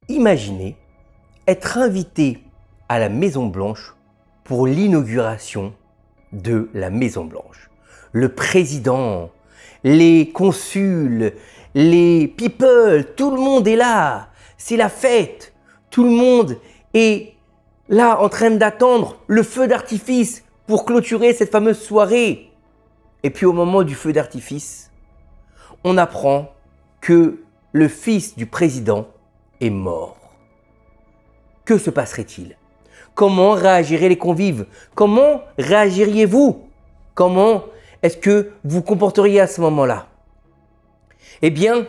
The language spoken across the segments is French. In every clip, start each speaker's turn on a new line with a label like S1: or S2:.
S1: Imaginez être invité à la Maison Blanche pour l'inauguration de la Maison Blanche. Le président, les consuls, les people, tout le monde est là. C'est la fête. Tout le monde est là en train d'attendre le feu d'artifice pour clôturer cette fameuse soirée. Et puis au moment du feu d'artifice, on apprend que le fils du président est mort. Que se passerait-il? Comment réagiraient les convives? Comment réagiriez-vous? Comment est-ce que vous comporteriez à ce moment-là? Eh bien,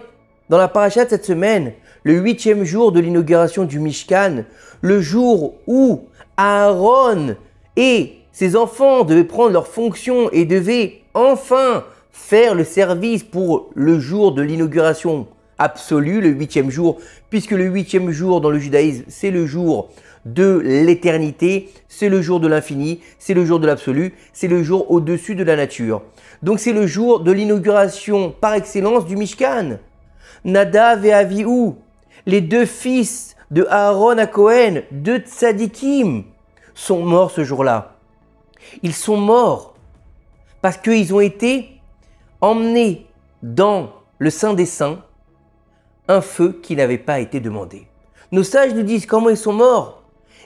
S1: dans la paracha de cette semaine, le 8e jour de l'inauguration du Mishkan, le jour où Aaron et ses enfants devaient prendre leurs fonctions et devaient enfin faire le service pour le jour de l'inauguration absolue, le 8e jour, puisque le 8e jour dans le judaïsme, c'est le jour de l'éternité, c'est le jour de l'infini, c'est le jour de l'absolu, c'est le jour au-dessus de la nature. Donc c'est le jour de l'inauguration par excellence du Mishkan. Nadav et Avihu, les deux fils de Aaron à Cohen, deux tzadikim, sont morts ce jour-là. Ils sont morts parce qu'ils ont été emmenés dans le Saint des Saints, un feu qui n'avait pas été demandé. Nos sages nous disent comment ils sont morts.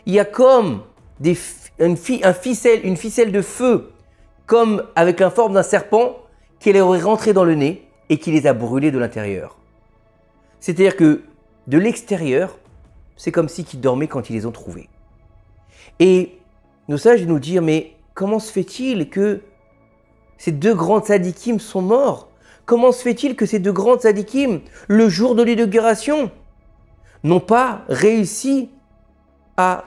S1: Il y a comme une ficelle de feu, comme avec la forme d'un serpent, qui leur est rentré dans le nez et qui les a brûlés de l'intérieur. C'est-à-dire que de l'extérieur, c'est comme si ils dormaient quand ils les ont trouvés. Et nos sages nous disent, mais comment se fait-il que ces deux grands tzadikim sont morts? Comment se fait-il que ces deux grands tzadikim, le jour de l'inauguration, n'ont pas réussi à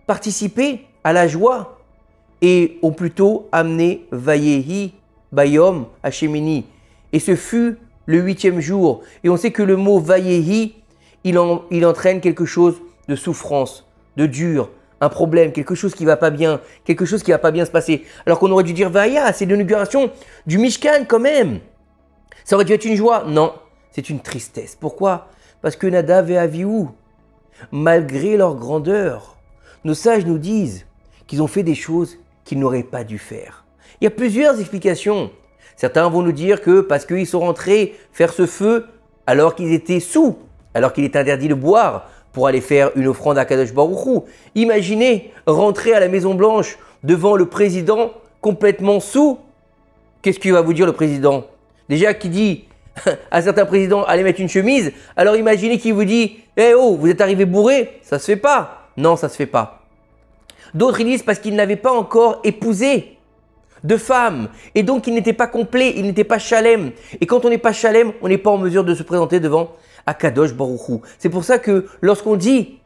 S1: participer à la joie et ont plutôt amené Vayehi Bayom Hashemini? Et ce fut le 8e jour. Et on sait que le mot Vayehi, il entraîne quelque chose de souffrance, de dur, un problème, quelque chose qui ne va pas bien, quelque chose qui ne va pas bien se passer. Alors qu'on aurait dû dire Vaya, c'est l'inauguration du Mishkan quand même. Ça aurait dû être une joie. Non, c'est une tristesse. Pourquoi? Parce que Nadav et Avihu, malgré leur grandeur, nos sages nous disent qu'ils ont fait des choses qu'ils n'auraient pas dû faire. Il y a plusieurs explications. Certains vont nous dire que parce qu'ils sont rentrés faire ce feu alors qu'ils étaient sous, alors qu'il est interdit de boire pour aller faire une offrande à Kadosh Baruch Hu. Imaginez rentrer à la Maison Blanche devant le président complètement sous. Qu'est-ce qu'il va vous dire le président? Déjà qui dit à certains présidents allez mettre une chemise, alors imaginez qu'il vous dit eh oh, vous êtes arrivé bourré, ça se fait pas. Non, ça se fait pas. D'autres ils disent parce qu'ils n'avaient pas encore épousé de femme et donc ils n'étaient pas complets, ils n'étaient pas chalem. Et quand on n'est pas chalem, on n'est pas en mesure de se présenter devant Akadosh Baruch Hu. C'est pour ça que lorsqu'on dit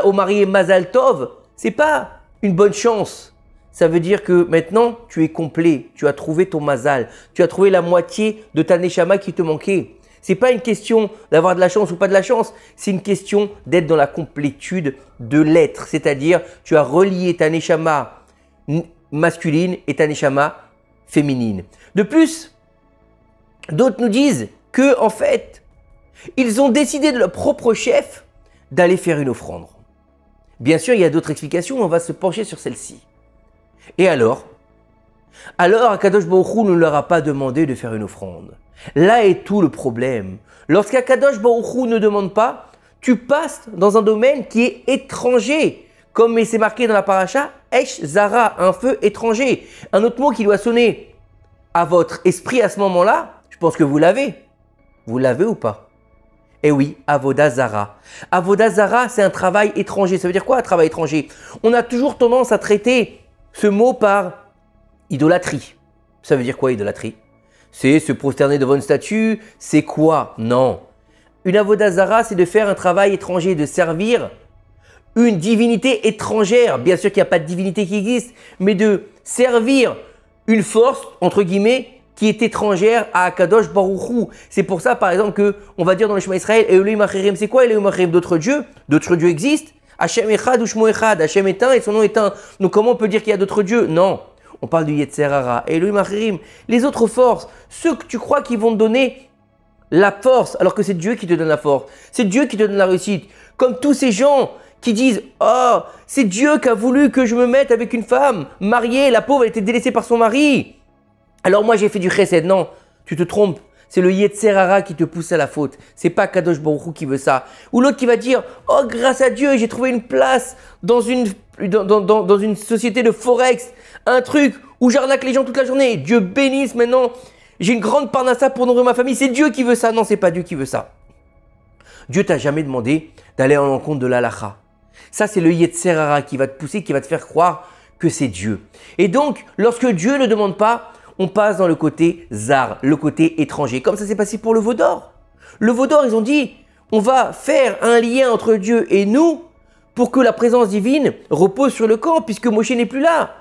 S1: au marié Mazal Tov, c'est pas une bonne chance. Ça veut dire que maintenant, tu es complet, tu as trouvé ton mazal, tu as trouvé la moitié de ta neshama qui te manquait. Ce n'est pas une question d'avoir de la chance ou pas de la chance, c'est une question d'être dans la complétude de l'être. C'est-à-dire, tu as relié ta neshama masculine et ta neshama féminine. De plus, d'autres nous disent que en fait, ils ont décidé de leur propre chef d'aller faire une offrande. Bien sûr, il y a d'autres explications, on va se pencher sur celle-ci. Et alors Akadosh Baruch Hu ne leur a pas demandé de faire une offrande. Là est tout le problème. Lorsqu'Akadosh Baruch Hu ne demande pas, tu passes dans un domaine qui est étranger. Comme c'est marqué dans la paracha, Esh Zara, un feu étranger. Un autre mot qui doit sonner à votre esprit à ce moment-là, je pense que vous l'avez. Vous l'avez ou pas? Eh oui, Avodah Zara. Avodah Zara, c'est un travail étranger. Ça veut dire quoi un travail étranger? On a toujours tendance à traiter ce mot par idolâtrie. Ça veut dire quoi idolâtrie? C'est se prosterner devant une statue. C'est quoi? Non. Une avodah zara, c'est de faire un travail étranger, de servir une divinité étrangère. Bien sûr qu'il n'y a pas de divinité qui existe, mais de servir une force, entre guillemets, qui est étrangère à Akadosh Baruch Hu. C'est pour ça, par exemple, qu'on va dire dans le Shema Israël, Elohim Acherim, c'est quoi Elohim Acherim? D'autres dieux existent. Hachem Echad ou Shmo Echad, Hachem est un et son nom est un. Donc comment on peut dire qu'il y a d'autres dieux? Non, on parle du Yetzer Hara, Elohim Acherim. Les autres forces, ceux que tu crois qu'ils vont te donner la force alors que c'est Dieu qui te donne la force. C'est Dieu qui te donne la réussite. Comme tous ces gens qui disent « Oh, c'est Dieu qui a voulu que je me mette avec une femme mariée, la pauvre, elle était délaissée par son mari. Alors moi j'ai fait du chesed. » Non, tu te trompes. C'est le Yetzer Hara qui te pousse à la faute. C'est pas Kadosh Baruch Hu qui veut ça. Ou l'autre qui va dire « Oh, grâce à Dieu, j'ai trouvé une place dans une société de Forex. Un truc où j'arnaque les gens toute la journée. Dieu bénisse maintenant. J'ai une grande parnassa pour nourrir ma famille. C'est Dieu qui veut ça. » Non, c'est pas Dieu qui veut ça. Dieu t'a jamais demandé d'aller en l'encontre de l'halakha. Ça, c'est le Yetzer Hara qui va te pousser, qui va te faire croire que c'est Dieu. Et donc, lorsque Dieu ne demande pas, on passe dans le côté zar, le côté étranger. Comme ça s'est passé pour le veau d'or. Le veau d'or, ils ont dit, on va faire un lien entre Dieu et nous pour que la présence divine repose sur le camp, puisque Moshe n'est plus là.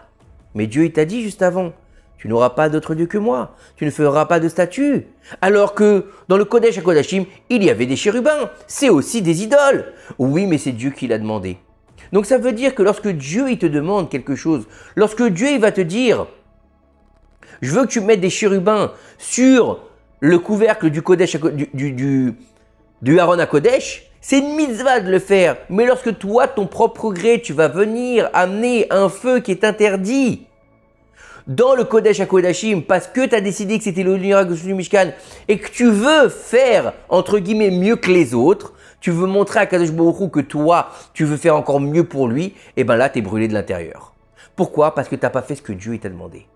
S1: Mais Dieu, il t'a dit juste avant, tu n'auras pas d'autre Dieu que moi. Tu ne feras pas de statue. Alors que dans le Kodesh HaKodashim, il y avait des chérubins. C'est aussi des idoles. Oui, mais c'est Dieu qui l'a demandé. Donc ça veut dire que lorsque Dieu il te demande quelque chose, lorsque Dieu il va te dire « Je veux que tu mettes des chérubins sur le couvercle du Kodesh, du Aaron HaKodesh », c'est une mitzvah de le faire. Mais lorsque toi, ton propre gré, tu vas venir amener un feu qui est interdit dans le Kodesh HaKodashim parce que tu as décidé que c'était le miracle du Mishkan et que tu veux faire, entre guillemets, mieux que les autres, tu veux montrer à Kadosh Baruch Hu que toi, tu veux faire encore mieux pour lui, et bien là, tu es brûlé de l'intérieur. Pourquoi? Parce que tu n'as pas fait ce que Dieu t'a demandé.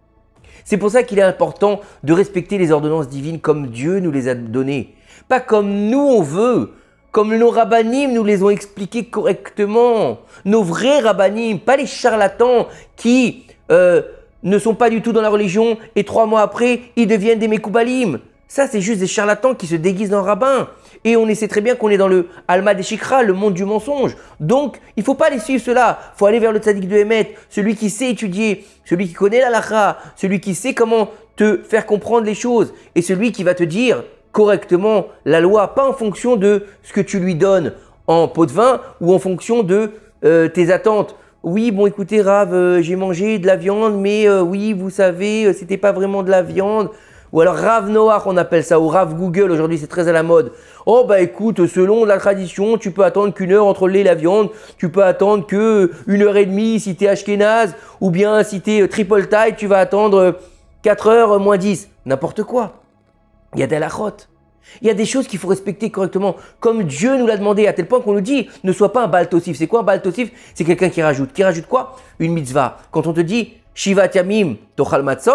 S1: C'est pour ça qu'il est important de respecter les ordonnances divines comme Dieu nous les a données. Pas comme nous on veut, comme nos rabbanim nous les ont expliqués correctement. Nos vrais rabbanim, pas les charlatans qui ne sont pas du tout dans la religion et 3 mois après, ils deviennent des Mekoubalim. Ça, c'est juste des charlatans qui se déguisent en rabbins. Et on sait très bien qu'on est dans le Alma des Shikra, le monde du mensonge. Donc, il ne faut pas les suivre cela. Il faut aller vers le tzaddik de Emet, celui qui sait étudier, celui qui connaît la halakha, celui qui sait comment te faire comprendre les choses et celui qui va te dire correctement la loi, pas en fonction de ce que tu lui donnes en pot de vin ou en fonction de tes attentes. Oui, bon écoutez Rav, j'ai mangé de la viande, mais oui, vous savez, c'était pas vraiment de la viande. Ou alors Rav Noach, on appelle ça, ou Rav Google, aujourd'hui c'est très à la mode. Oh bah écoute, selon la tradition, tu peux attendre qu'1 heure entre le lait et la viande, tu peux attendre que 1h30 si t'es Ashkenaz, ou bien si t'es triple taille, tu vas attendre 4 heures moins 10. N'importe quoi. Il y a des halachot. Il y a des choses qu'il faut respecter correctement, comme Dieu nous l'a demandé, à tel point qu'on nous dit, ne sois pas un Baal Tosif. C'est quoi un Baal Tosif? C'est quelqu'un qui rajoute. Qui rajoute quoi? Une mitzvah. Quand on te dit, Shivat Yamim Tochal Matzot,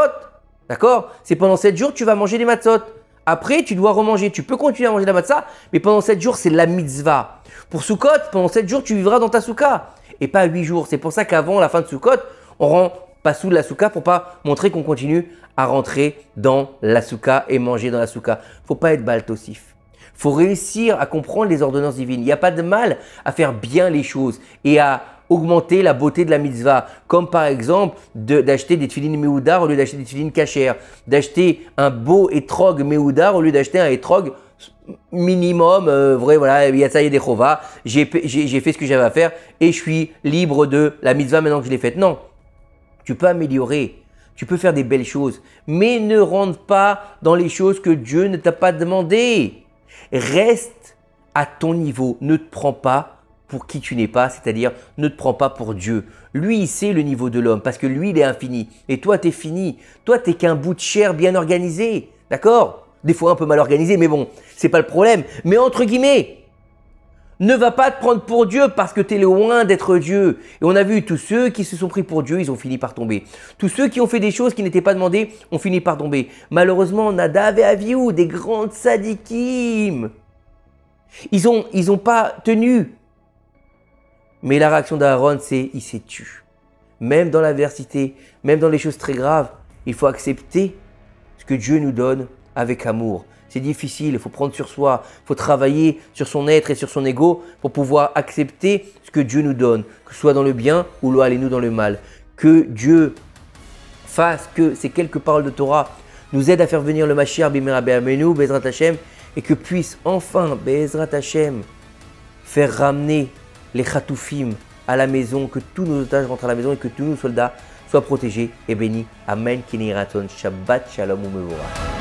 S1: d'accord? C'est pendant 7 jours, tu vas manger des matzot. Après, tu dois remanger. Tu peux continuer à manger la matzah, mais pendant 7 jours, c'est la mitzvah. Pour Sukkot, pendant 7 jours, tu vivras dans ta souka. Et pas 8 jours. C'est pour ça qu'avant la fin de Sukkot, on rend pas sous la souka pour pas montrer qu'on continue à rentrer dans la souka et manger dans la souka. Faut pas être Baal Tosif. Faut réussir à comprendre les ordonnances divines. Il n'y a pas de mal à faire bien les choses et à augmenter la beauté de la mitzvah, comme par exemple d'acheter des tefilines Mehoudar au lieu d'acheter des tefilines Kacher, d'acheter un beau étrog Mehoudar au lieu d'acheter un étrog minimum, vrai, voilà, Yatsaïe des Chova, j'ai fait ce que j'avais à faire et je suis libre de la mitzvah maintenant que je l'ai faite. Non, tu peux améliorer, tu peux faire des belles choses, mais ne rentre pas dans les choses que Dieu ne t'a pas demandé. Reste à ton niveau, ne te prends pas pour qui tu n'es pas, c'est-à-dire ne te prends pas pour Dieu. Lui, il sait le niveau de l'homme parce que lui, il est infini. Et toi, tu es fini. Toi, tu n'es qu'un bout de chair bien organisé. D'accord? Des fois un peu mal organisé, mais bon, c'est pas le problème. Mais entre guillemets, ne va pas te prendre pour Dieu parce que tu es loin d'être Dieu. Et on a vu tous ceux qui se sont pris pour Dieu, ils ont fini par tomber. Tous ceux qui ont fait des choses qui n'étaient pas demandées ont fini par tomber. Malheureusement, Nadav et Avihu, des grandes sadikim, ils ont pas tenu. Mais la réaction d'Aaron, c'est il s'est tu. Même dans l'adversité, même dans les choses très graves, il faut accepter ce que Dieu nous donne avec amour. C'est difficile, il faut prendre sur soi, il faut travailler sur son être et sur son ego pour pouvoir accepter ce que Dieu nous donne, que ce soit dans le bien ou lo allez-nous dans le mal. Que Dieu fasse que ces quelques paroles de Torah nous aident à faire venir le Mashiach Bimera Be'amenu, Bezrat Hashem, et que puisse enfin, Bezrat Hashem, faire ramener les Khatoufim à la maison, que tous nos otages rentrent à la maison et que tous nos soldats soient protégés et bénis. Amen. Kini Raton. Shabbat Shalom U'Mevorach.